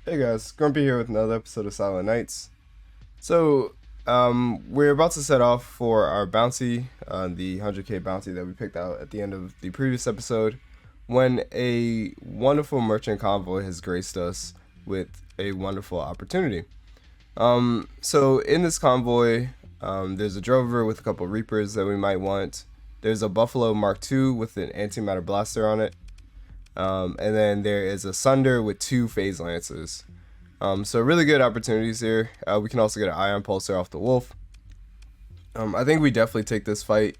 Hey guys, Grumpy here with another episode of Silent Nights. So, we're about to set off for our bounty, the 100k bounty that we picked out at the end of the previous episode, when a wonderful merchant convoy has graced us with a wonderful opportunity. So in this convoy, there's a drover with a couple reapers that we might want. There's a buffalo Mark II with an antimatter blaster on it. And then there is a Sunder with 2 phase lances. So really good opportunities here. We can also get an ion pulsar off the wolf. I think we definitely take this fight.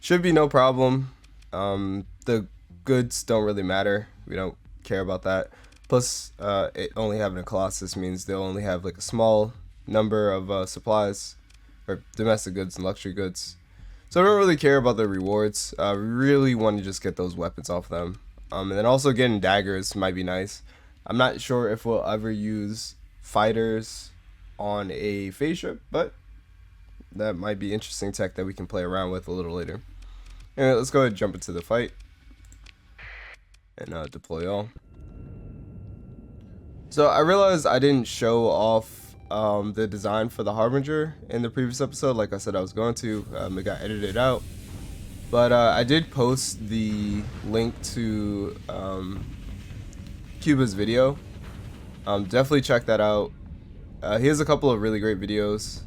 Should be no problem. The goods don't really matter. We don't care about that. Plus, it only having a Colossus means they'll only have like a small number of supplies, or domestic goods and luxury goods. So I don't really care about the rewards. We really want to just get those weapons off them. And then also getting daggers might be nice. I'm not sure if we'll ever use fighters on a phase ship, but that might be interesting tech that we can play around with a little later. Anyway, let's go ahead and jump into the fight and deploy all. So I realized I didn't show off the design for the Harbinger in the previous episode like I said I was going to. It got edited out. But I did post the link to Cuba's video. Definitely check that out. He has a couple of really great videos.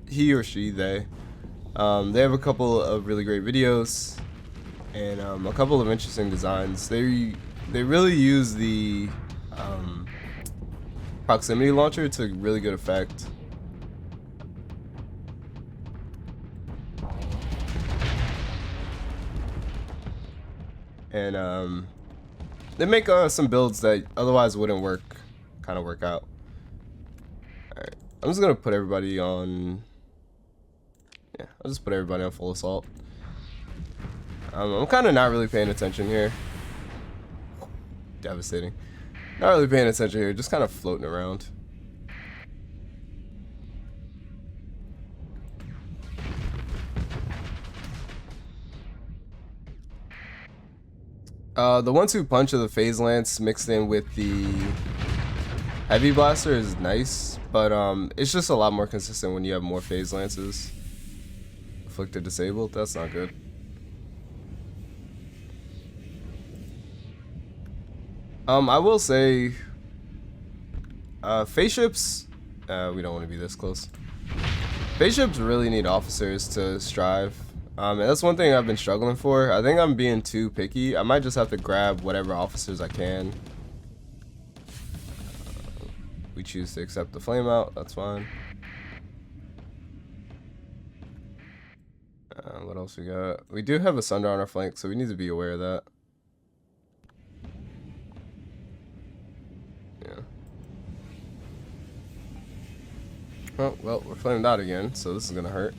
He or she, they have a couple of really great videos and a couple of interesting designs. They really use the proximity launcher to really good effect. And they make some builds that otherwise wouldn't kind of work out. Alright, I'm just gonna put everybody on, I'll just put everybody on full assault. I'm kind of not really paying attention here. Devastating. Not really paying attention here, just kind of floating around. The 1-2 punch of the phase lance mixed in with the heavy blaster is nice, but it's just a lot more consistent when you have more phase lances. Afflicted disabled, that's not good. I will say, phase ships, we don't want to be this close. Phase ships really need officers to strive. And that's one thing I've been struggling for. I think I'm being too picky. I might just have to grab whatever officers I can. We choose to accept the flame out, that's fine. What else we got? We do have a Sunder on our flank, so we need to be aware of that. Yeah. Oh, well, we're flamed out again, so this is gonna hurt.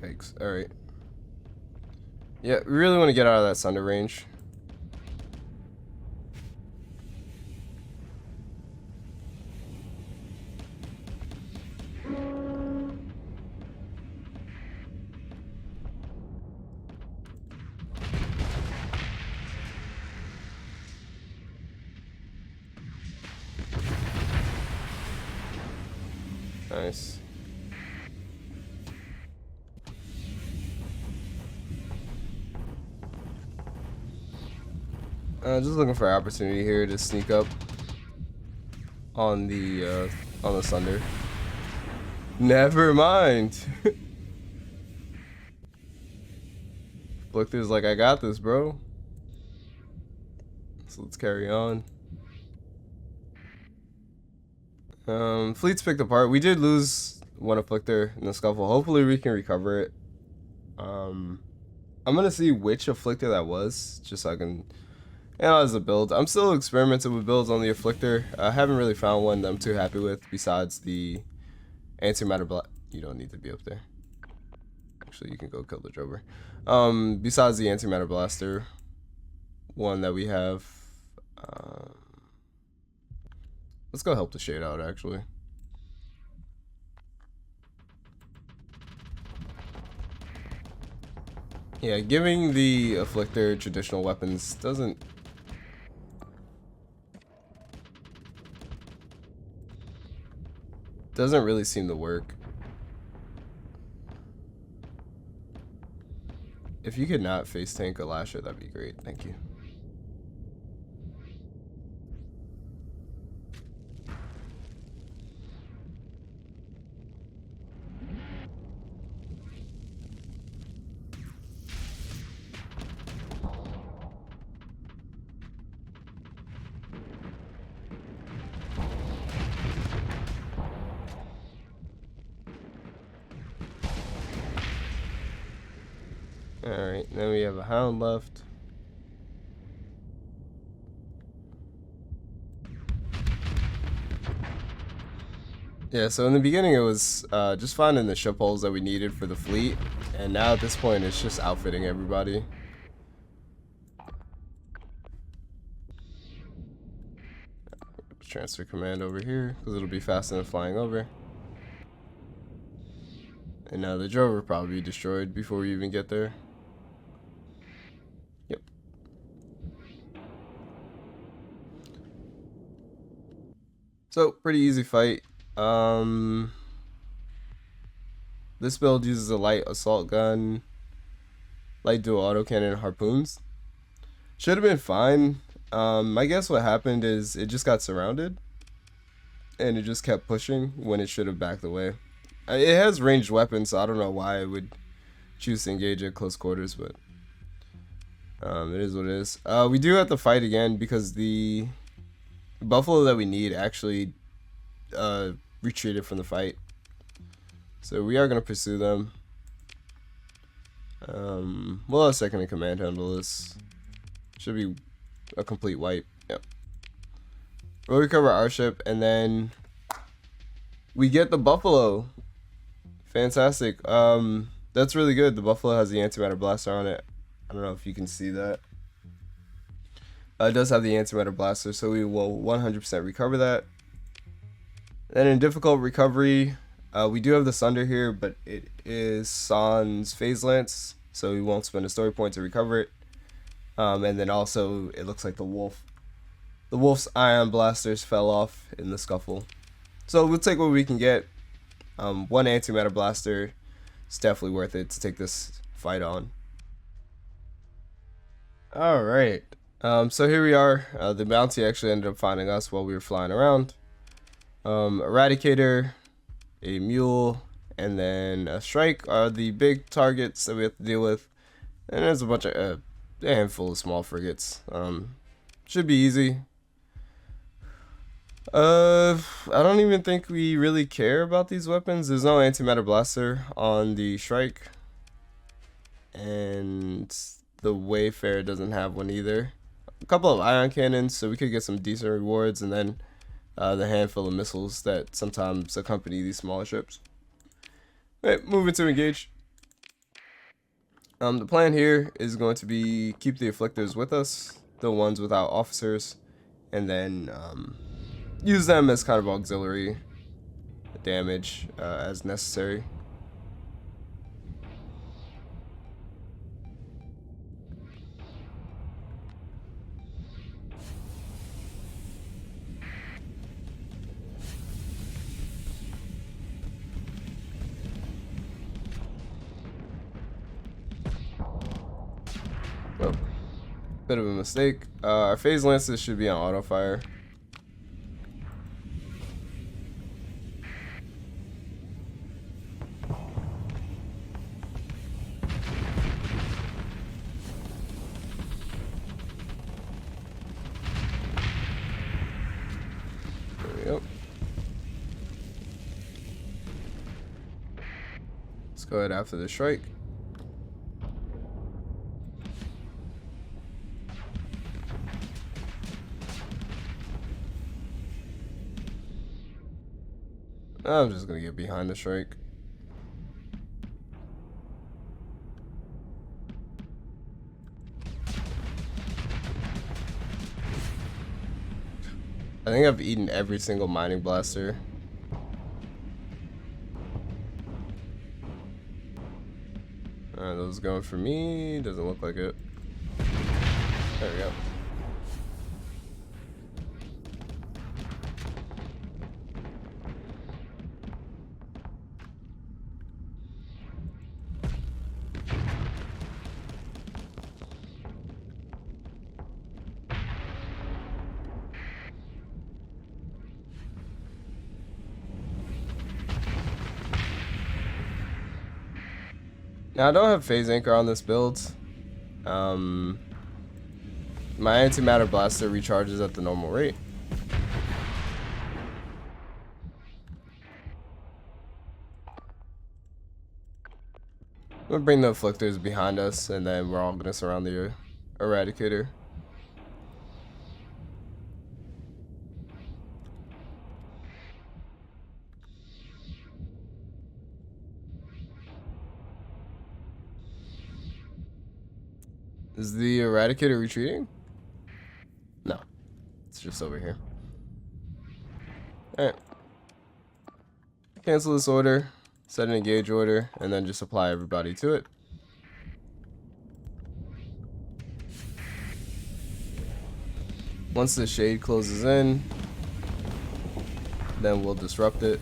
Yikes. Alright. Yeah, we really want to get out of that Sunder range. Nice. Just looking for an opportunity here to sneak up on the Sunder. Never mind. Afflictor's like, I got this, bro. So let's carry on. Fleet's picked apart. We did lose one Afflictor in the scuffle. Hopefully we can recover it. I'm gonna see which Afflictor that was, just so I can analyze the build. I'm still experimenting with builds on the Afflictor. I haven't really found one that I'm too happy with besides the antimatter blast. You don't need to be up there. Actually, you can go kill the drover. Besides the antimatter blaster one that we have. Let's go help the shade out, actually. Yeah, giving the Afflictor traditional weapons doesn't really seem to work. If you could not face tank a Lasher, that'd be great. Thank you. Alright, then we have a Hound left. Yeah, so in the beginning it was just finding the ship holes that we needed for the fleet, and now at this point it's just outfitting everybody. Transfer command over here, because it'll be faster than flying over. And now the drover will probably be destroyed before we even get there. Yep. So, pretty easy fight. This build uses a light assault gun, light dual autocannon, and harpoons. Should have been fine. I guess what happened is it just got surrounded, and it just kept pushing when it should have backed away. It has ranged weapons, so I don't know why I would choose to engage at close quarters, but it is what it is. We do have to fight again because the buffalo that we need actually retreated from the fight. So we are going to pursue them. We'll have second in command handle this. Should be a complete wipe. Yep. We'll recover our ship, and then we get the buffalo. Fantastic. That's really good. The buffalo has the antimatter blaster on it. I don't know if you can see that. It does have the antimatter blaster, so we will 100% recover that. Then in difficult recovery, we do have the Sunder here, but it is San's Phase Lance, so we won't spend a story point to recover it. And then also, it looks like the Wolf's ion blasters fell off in the scuffle. So we'll take what we can get. One antimatter blaster is definitely worth it to take this fight on. Alright, so here we are. The bounty actually ended up finding us while we were flying around. Eradicator, a mule, and then a strike are the big targets that we have to deal with. And there's a bunch of a handful of small frigates. Should be easy. I don't even think we really care about these weapons. There's no antimatter blaster on the strike, and the Wayfarer doesn't have one either. A couple of ion cannons, so we could get some decent rewards, and then the handful of missiles that sometimes accompany these smaller ships. Alright, moving to engage. The plan here is going to be keep the afflictors with us, the ones without officers, and then use them as kind of auxiliary damage as necessary. Oh, bit of a mistake. Our phase lances should be on auto fire. There we go. Let's go ahead after the strike. I'm just gonna get behind the strike. I think I've eaten every single mining blaster. Alright, those going for me. Doesn't look like it. There we go. Now I don't have phase anchor on this build. My antimatter blaster recharges at the normal rate. We'll bring the afflictors behind us, and then we're all gonna surround the eradicator. Is the eradicator retreating? No, it's just over here. Alright. Cancel this order, set an engage order, and then just apply everybody to it. Once the shade closes in, then we'll disrupt it.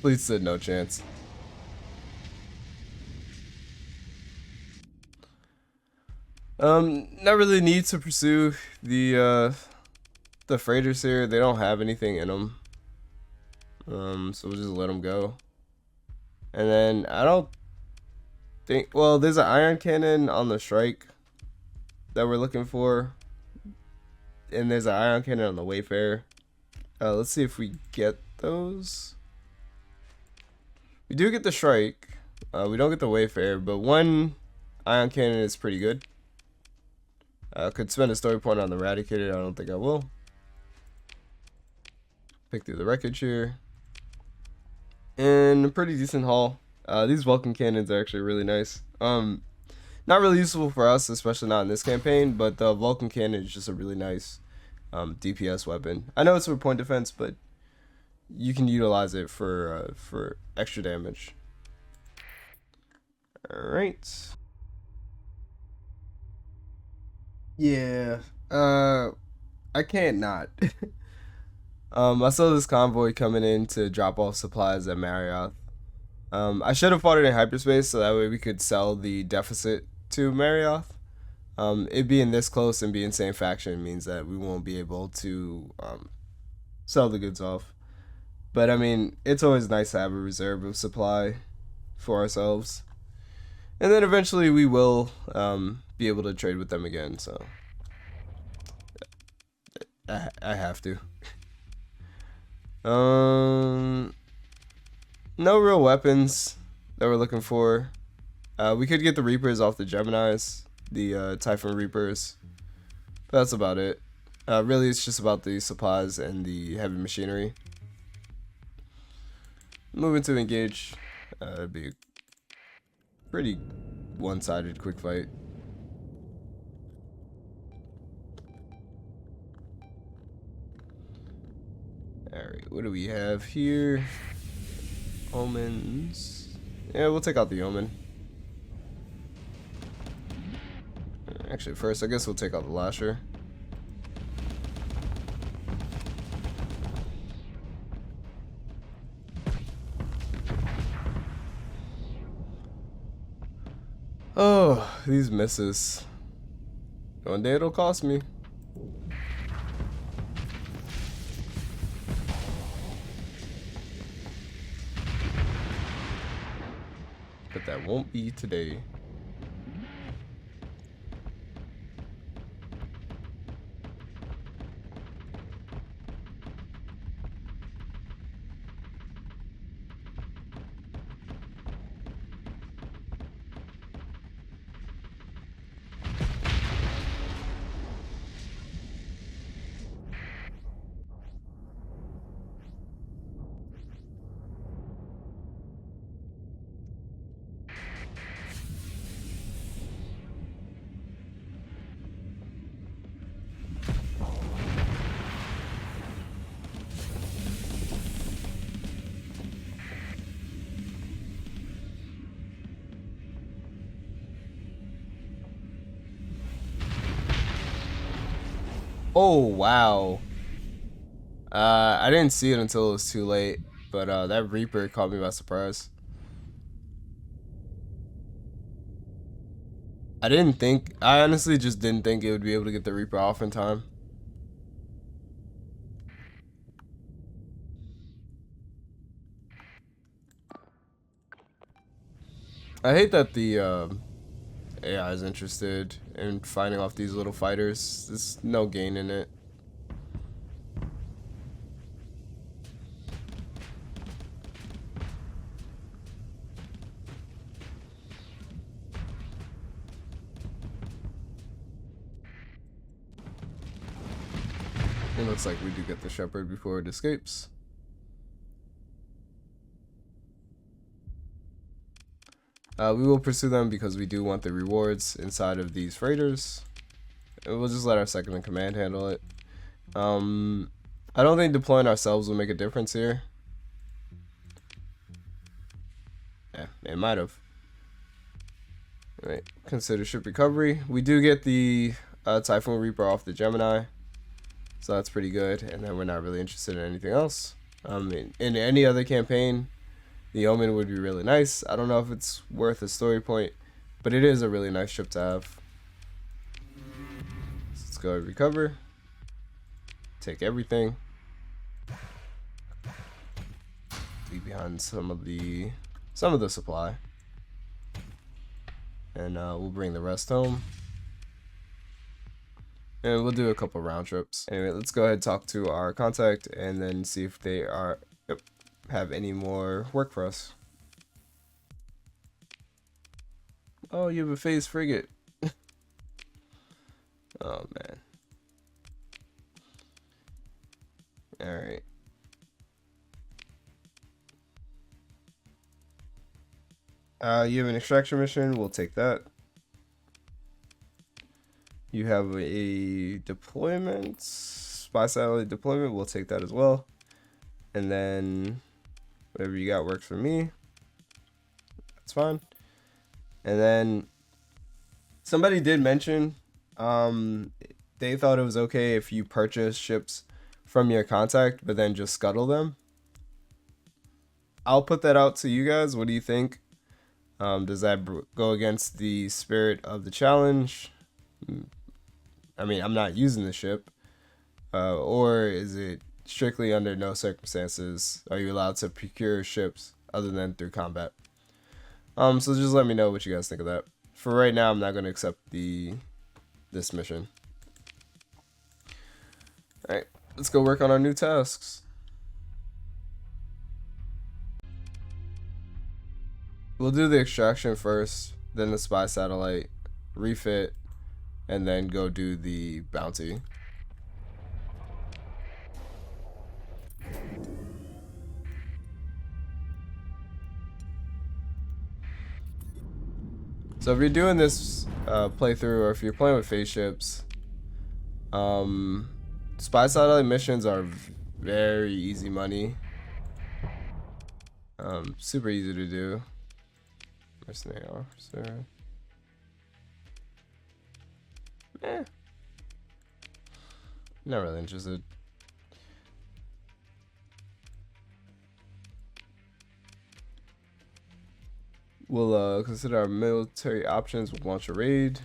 Please said no chance. Not really need to pursue the freighters here. They don't have anything in them. So we'll just let them go. And then I don't think, well, there's an ion cannon on the strike that we're looking for. And there's an ion cannon on the Wayfarer. Let's see if we get those. We do get the strike. We don't get the Wayfarer, but one ion cannon is pretty good. Could spend a story point on the Eradicator. I don't think I will. Pick through the wreckage here. And a pretty decent haul. These Vulcan cannons are actually really nice. Not really useful for us, especially not in this campaign, but the Vulcan cannon is just a really nice DPS weapon. I know it's for point defense, but you can utilize it for extra damage. Alright. Yeah. I can't not. I saw this convoy coming in to drop off supplies at Marioth. I should have fought it in hyperspace so that way we could sell the deficit to Marioth. It being this close and being same faction means that we won't be able to sell the goods off. But I mean, it's always nice to have a reserve of supply for ourselves. And then eventually we will be able to trade with them again, so I have to. No real weapons that we're looking for. We could get the Reapers off the Geminis, the Typhon Reapers. But that's about it. Really, it's just about the supplies and the heavy machinery. Moving to engage. It'd be a pretty one-sided quick fight. Alright, what do we have here? Omens. Yeah, we'll take out the Omen. Actually, first, I guess we'll take out the Lasher. Oh, these misses. One day it'll cost me. But that won't be today. Oh, wow. I didn't see it until it was too late, but that Reaper caught me by surprise. I honestly just didn't think it would be able to get the Reaper off in time. I hate that the AI is interested in fighting off these little fighters. There's no gain in it. It looks like we do get the Shepherd before it escapes. We will pursue them because we do want the rewards inside of these freighters. We'll just let our second in command handle it. I don't think deploying ourselves will make a difference here. Yeah, it might have. Alright, consider ship recovery. We do get the Typhoon Reaper off the Gemini, so that's pretty good. And then we're not really interested in anything else. In any other campaign, the Omen would be really nice. I don't know if it's worth a story point, but it is a really nice ship to have. So let's go recover. Take everything. Leave behind some of the supply. And we'll bring the rest home. And we'll do a couple round trips. Anyway, let's go ahead and talk to our contact and then see if they have any more work for us. Oh, you have a phase frigate. Oh, man. Alright. You have an extraction mission. We'll take that. You have a deployment, spy satellite deployment. We'll take that as well. And then whatever you got works for me. That's fine. And then somebody did mention they thought it was okay if you purchase ships from your contact, but then just scuttle them. I'll put that out to you guys. What do you think? Does that go against the spirit of the challenge? I mean, I'm not using the ship. Or is it strictly under no circumstances are you allowed to procure ships other than through combat? So just let me know what you guys think of that. For right now, I'm not going to accept this mission. Alright, let's go work on our new tasks. We'll do the extraction first, then the spy satellite, refit, and then go do the bounty. So if you're doing this playthrough, or if you're playing with phase ships, spy satellite missions are very easy money. Super easy to do. Mercenary officer. Not really interested. We'll consider our military options. We'll launch a raid.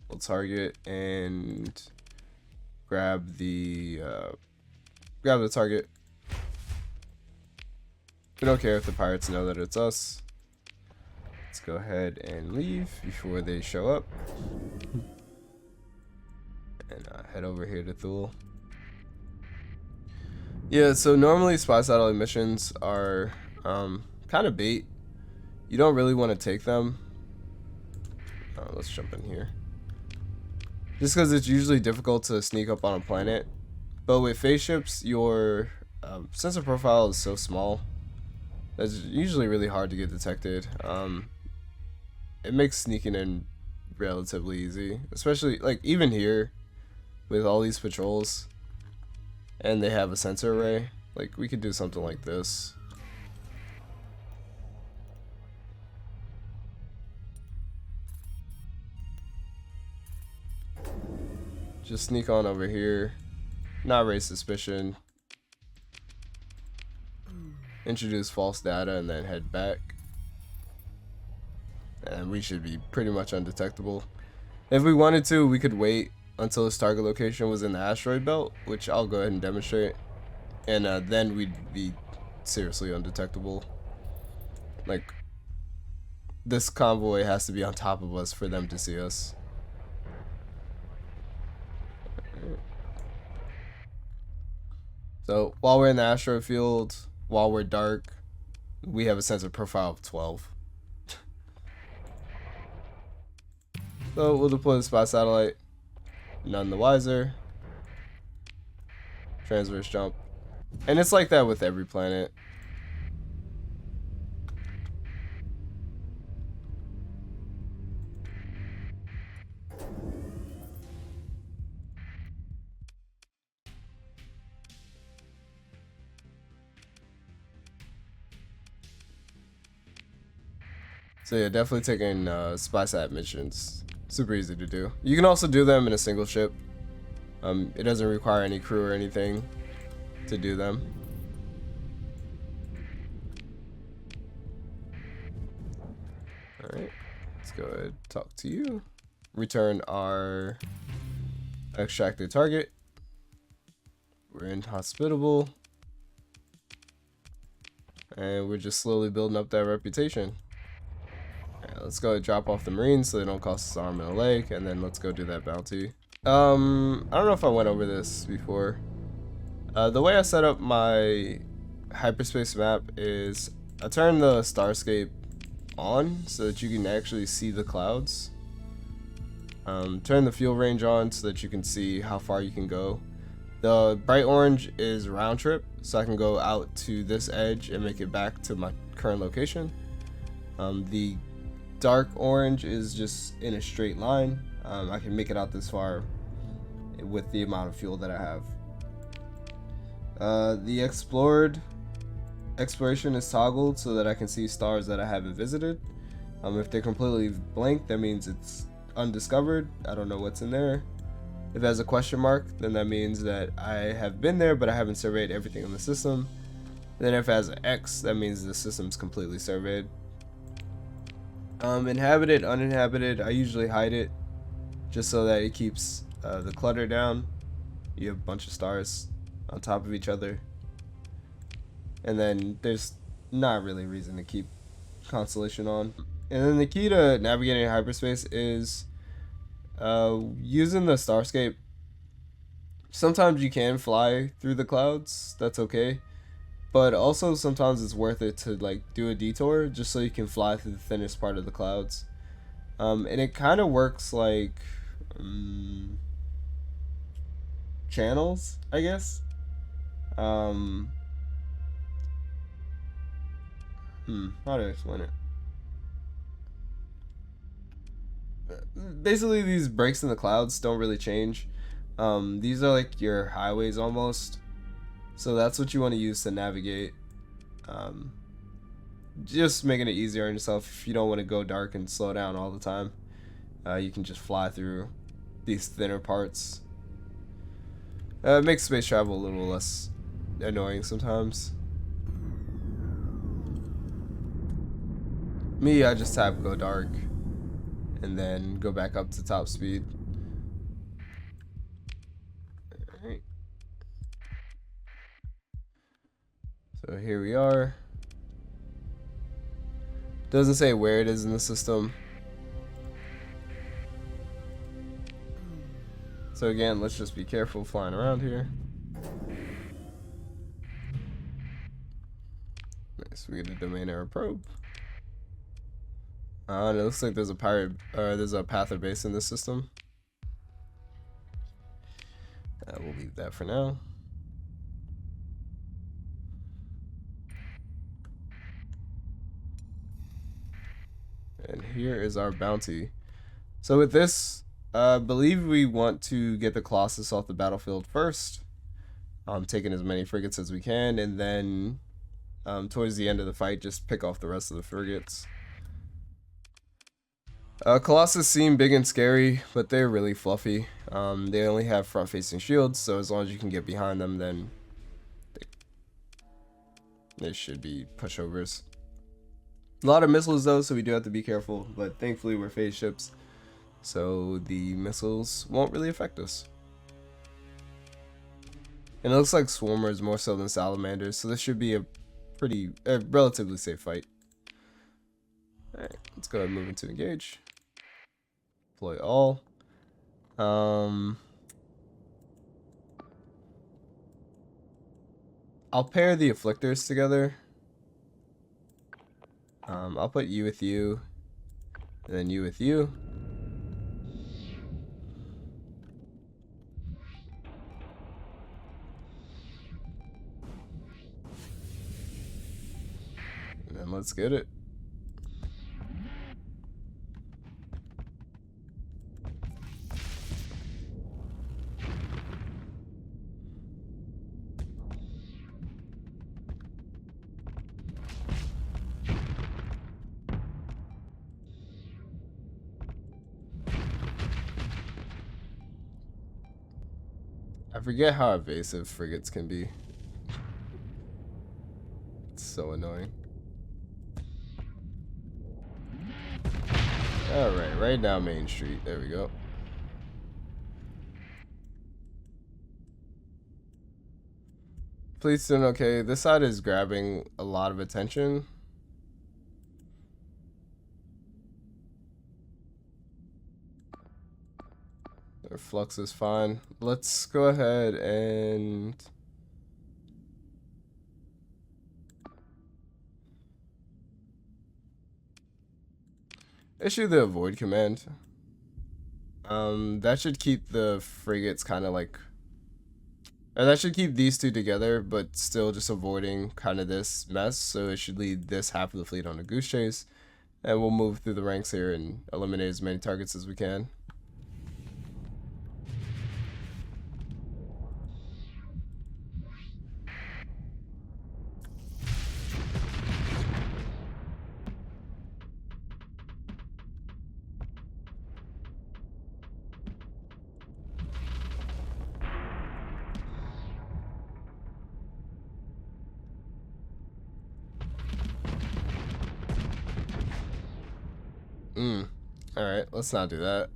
We'll target and grab the target. We don't care if the pirates know that it's us. Let's go ahead and leave before they show up. And head over here to Thule. Yeah, so normally spy satellite missions are kind of bait. You don't really want to take them. Let's jump in here. Just because it's usually difficult to sneak up on a planet. But with phase ships, your sensor profile is so small. That's usually really hard to get detected. It makes sneaking in relatively easy. Especially, like, even here, with all these patrols. And they have a sensor array. Like, we could do something like this. just sneak on over here, not raise suspicion, introduce false data, and then head back. And we should be pretty much undetectable. If we wanted to, we could wait until his target location was in the asteroid belt, which I'll go ahead and demonstrate. And then we'd be seriously undetectable. Like, this convoy has to be on top of us for them to see us. So while we're in the asteroid field, while we're dark, we have a sensor profile of 12. So we'll deploy the spy satellite. None the wiser. Transverse jump. And it's like that with every planet. So yeah, definitely taking spy sat missions. Super easy to do. You can also do them in a single ship. It doesn't require any crew or anything to do them. Alright, let's go ahead and talk to you. Return our extracted target. We're inhospitable. And we're just slowly building up that reputation. Let's go drop off the Marines so they don't cost us an arm and a leg, and then let's go do that bounty. I don't know if I went over this before. The way I set up my hyperspace map is I turn the starscape on so that you can actually see the clouds. Turn the fuel range on so that you can see how far you can go. The bright orange is round trip, so I can go out to this edge and make it back to my current location. The dark orange is just in a straight line. I can make it out this far with the amount of fuel that I have. The exploration is toggled so that I can see stars that I haven't visited. If they're completely blank, that means it's undiscovered. I don't know what's in there. If it has a question mark, then that means that I have been there, but I haven't surveyed everything in the system. Then if it has an X, that means the system's completely surveyed. Inhabited, uninhabited, I usually hide it just so that it keeps the clutter down. You have a bunch of stars on top of each other, and then there's not really a reason to keep constellation on. And then the key to navigating hyperspace is using the starscape. Sometimes you can fly through the clouds, that's okay. But also sometimes it's worth it to like do a detour just so you can fly through the thinnest part of the clouds. And it kind of works like channels, I guess. How do I explain it? Basically, these breaks in the clouds don't really change. These are like your highways almost. So that's what you want to use to navigate. Just making it easier on yourself. If you don't want to go dark and slow down all the time, you can just fly through these thinner parts. It makes space travel a little less annoying sometimes. Me, I just tap go dark and then go back up to top speed. Alright. So here we are. Doesn't say where it is in the system. So again, let's just be careful flying around here. Nice, we get a domain error probe. And it looks like there's a Pather base in this system. We'll leave that for now. And here is our bounty. So with this, I believe we want to get the Colossus off the battlefield first. Taking as many frigates as we can, and then towards the end of the fight, just pick off the rest of the frigates. Colossus seem big and scary, but they're really fluffy. They only have front-facing shields, so as long as you can get behind them, then they should be pushovers. A lot of missiles though, so we do have to be careful, but thankfully we're phase ships, so the missiles won't really affect us. And it looks like swarmers more so than salamanders, so this should be a relatively safe fight. Alright, let's go ahead and move into engage. Deploy all. I'll pair the afflictors together. I'll put you with you, and then you with you. And then let's get it. I forget how evasive frigates can be. It's so annoying. Alright, right down Main Street. There we go. Please doing okay. This side is grabbing a lot of attention. Their flux is fine. Let's go ahead and issue the avoid command. That should keep the frigates kind of like, or that should keep these two together, but still just avoiding kind of this mess. So it should lead this half of the fleet on a goose chase, and we'll move through the ranks here and eliminate as many targets as we can. Alright, let's not do that.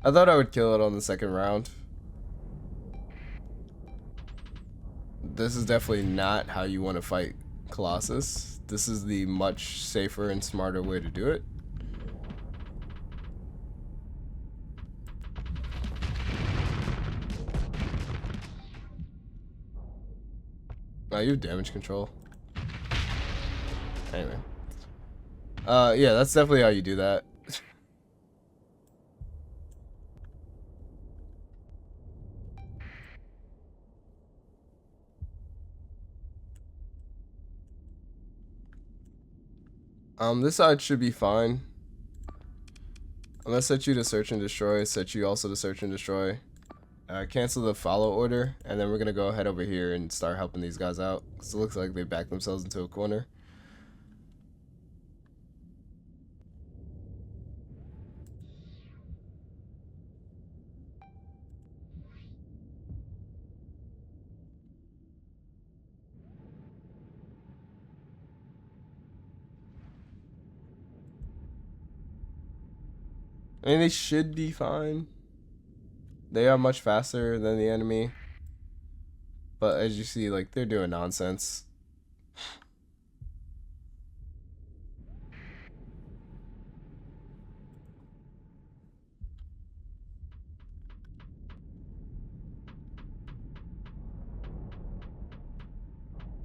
I thought I would kill it on the second round. This is definitely not how you want to fight Colossus. This is the much safer and smarter way to do it. Oh, you have damage control. Anyway. Yeah, that's definitely how you do that. This side should be fine. I'm gonna set you to search and destroy, set you also to search and destroy. Cancel the follow order, and then we're gonna go ahead over here and start helping these guys out, because it looks like they backed themselves into a corner. I mean, they should be fine. They are much faster than the enemy. But as you see, like, they're doing nonsense.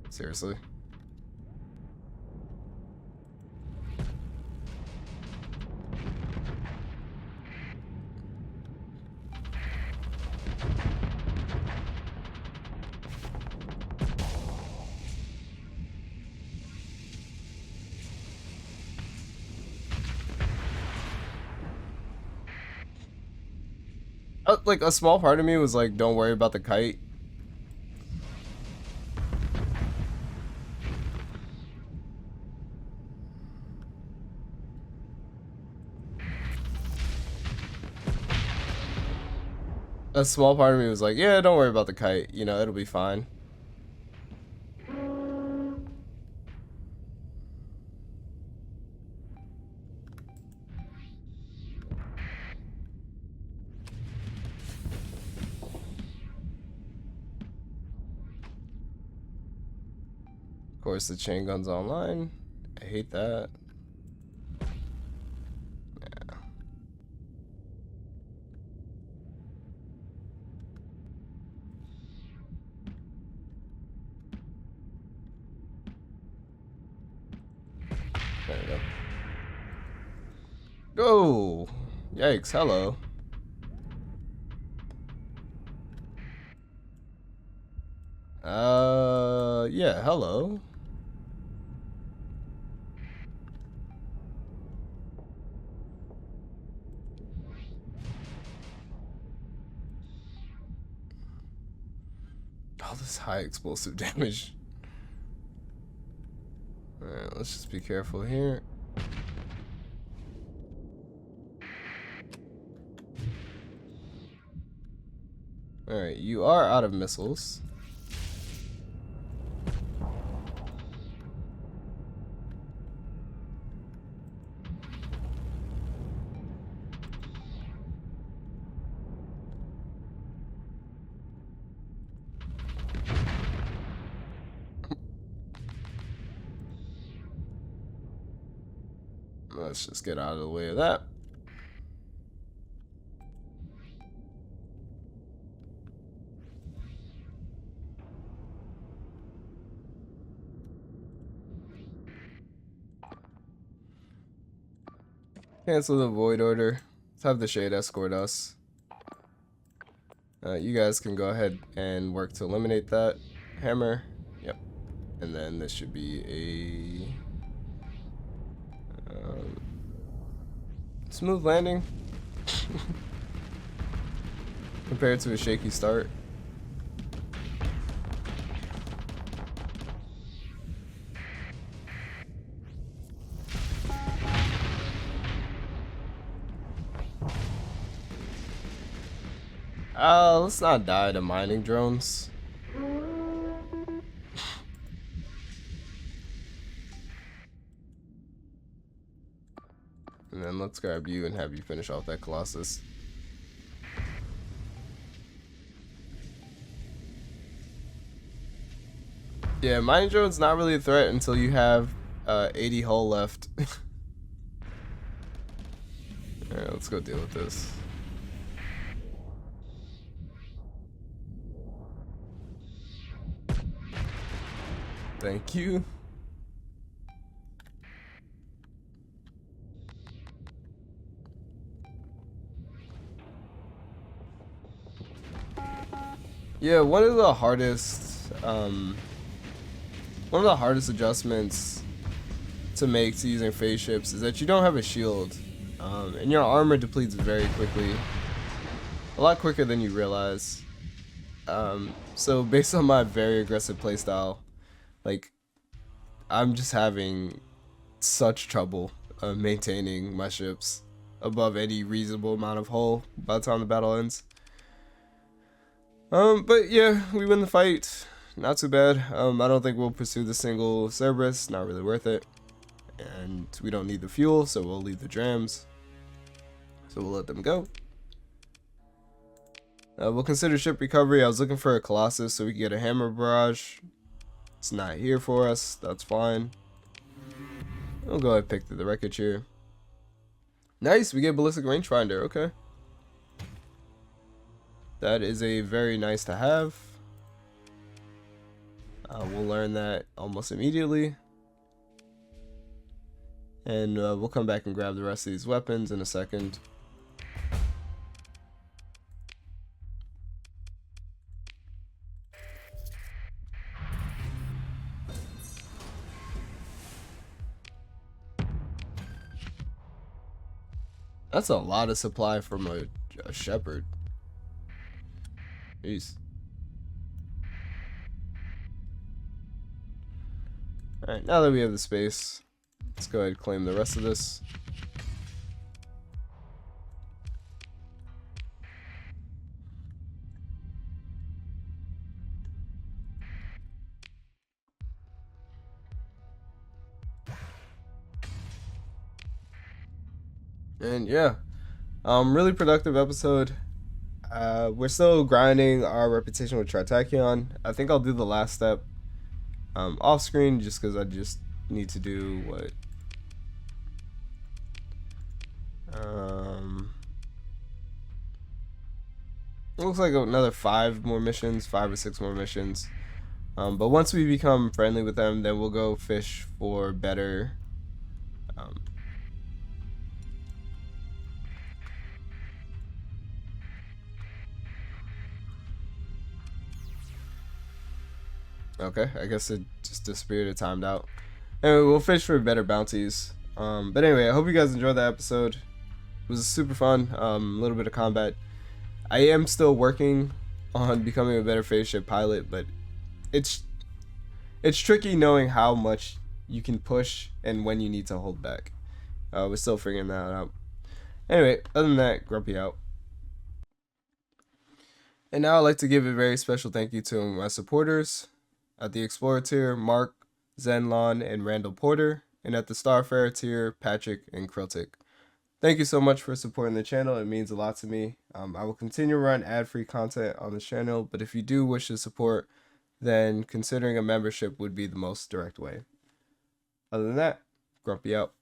Seriously. Like, a small part of me was like, don't worry about the kite. a small part of me was like, yeah, don't worry about the kite. You know, it'll be fine. Of course, the chain gun's online. I hate that. Yeah. There we go. Oh, yikes! Hello. Yeah, hello. All this high explosive damage. Alright, let's just be careful here. Alright, you are out of missiles. Let's just get out of the way of that. Cancel the void order. Let's have the shade escort us. You guys can go ahead and work to eliminate that hammer. Yep. And then this should be a smooth landing compared to a shaky start. Let's not die to mining drones. And then let's grab you and have you finish off that Colossus. Yeah, mining drone's not really a threat until you have 80 hull left. Alright, let's go deal with this. Thank you. Yeah, one of the hardest adjustments to make to using phase ships is that you don't have a shield, and your armor depletes very quickly, a lot quicker than you realize. So based on my very aggressive playstyle, like, I'm just having such trouble maintaining my ships above any reasonable amount of hull by the time the battle ends. But yeah, we win the fight. Not too bad. I don't think we'll pursue the single Cerberus. Not really worth it. And we don't need the fuel, so we'll leave the drams. So we'll let them go. We'll consider ship recovery. I was looking for a Colossus so we can get a hammer barrage. It's not here for us. That's fine. We'll go ahead and pick through the wreckage here. Nice, we get ballistic rangefinder. Okay. That is a very nice to have. We'll learn that almost immediately. And we'll come back and grab the rest of these weapons in a second. That's a lot of supply from a shepherd. Jeez. Alright, now that we have the space, let's go ahead and claim the rest of this. And yeah, really productive episode. We're still grinding our reputation with Tritachyon. I think I'll do the last step off screen just because I just need to do what. It looks like another 5 or 6 more missions. But once we become friendly with them, then we'll go fish for better. Um, okay, I guess it just disappeared or timed out. Anyway, we'll fish for better bounties. But anyway, I hope you guys enjoyed that episode. It was super fun. A little bit of combat. I am still working on becoming a better phase ship pilot, but it's tricky knowing how much you can push and when you need to hold back. We're still figuring that out. Anyway, other than that, Grumpy out. And now I'd like to give a very special thank you to my supporters at the Explorer tier, Mark, Zenlon, and Randall Porter, and at the Starfarer tier, Patrick and Kriltic. Thank you so much for supporting the channel. It means a lot to me. I will continue to run ad-free content on the channel, but if you do wish to support, then considering a membership would be the most direct way. Other than that, Grumpy out.